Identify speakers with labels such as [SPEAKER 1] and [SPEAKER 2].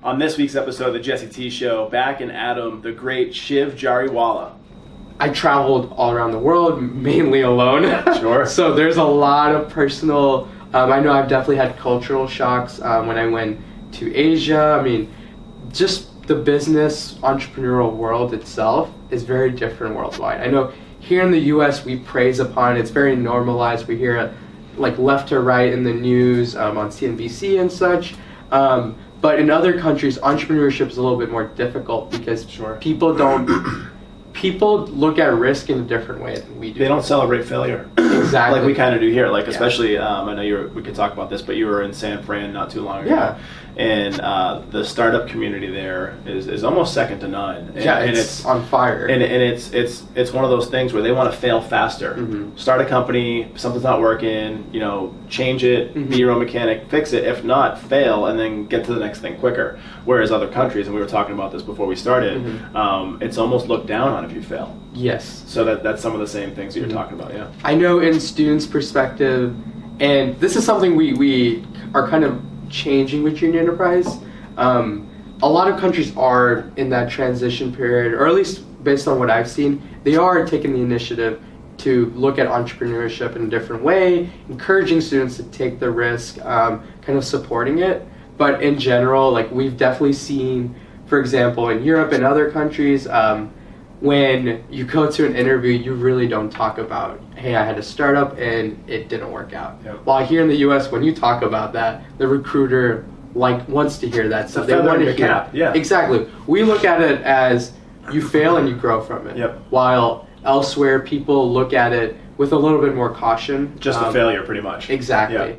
[SPEAKER 1] On this week's episode of the Jesse T Show, back in Adam, the great Shiv Jariwala.
[SPEAKER 2] I traveled all around the world, mainly alone.
[SPEAKER 1] Sure.
[SPEAKER 2] So there's a lot of personal, I know I've definitely had cultural shocks when I went to Asia. I mean, just the business entrepreneurial world itself is very different worldwide. I know here in the US we praise upon it. It's very normalized. We hear it like left to right in the news, on CNBC and such. But in other countries, entrepreneurship is a little bit more difficult because people look at risk in a different way than we do.
[SPEAKER 1] They don't celebrate failure.
[SPEAKER 2] Exactly.
[SPEAKER 1] Like we kind of do here. Like especially, I know we could talk about this, but you were in San Fran not too long ago.
[SPEAKER 2] Yeah.
[SPEAKER 1] And the startup community there is almost second to none. And
[SPEAKER 2] it's on fire.
[SPEAKER 1] And it's one of those things where they want to fail faster.
[SPEAKER 2] Mm-hmm.
[SPEAKER 1] Start a company, something's not working, change it,
[SPEAKER 2] Mm-hmm.
[SPEAKER 1] be your own mechanic, fix it. If not, fail, and then get to the next thing quicker. Whereas other countries, and we were talking about this before we started,
[SPEAKER 2] Mm-hmm.
[SPEAKER 1] it's almost looked down on if you fail.
[SPEAKER 2] Yes.
[SPEAKER 1] So that's some of the same things that you're talking about, yeah.
[SPEAKER 2] I know in students' perspective, and this is something we are kind of changing with junior enterprise. A lot of countries are in that transition period, or at least based on what I've seen, they are taking the initiative to look at entrepreneurship in a different way, encouraging students to take the risk, kind of supporting it. But in general, like we've definitely seen, for example, in Europe and other countries, when you go to an interview, you really don't talk about, hey, I had a startup and it didn't work out.
[SPEAKER 1] Yep.
[SPEAKER 2] While here in the US, when you talk about that, the recruiter wants to hear that stuff.
[SPEAKER 1] They want to
[SPEAKER 2] hear
[SPEAKER 1] cap. Yeah.
[SPEAKER 2] Exactly. We look at it as you fail and you grow from it.
[SPEAKER 1] Yep.
[SPEAKER 2] While elsewhere, people look at it with a little bit more caution.
[SPEAKER 1] Just a failure, pretty much.
[SPEAKER 2] Exactly.
[SPEAKER 1] Yeah.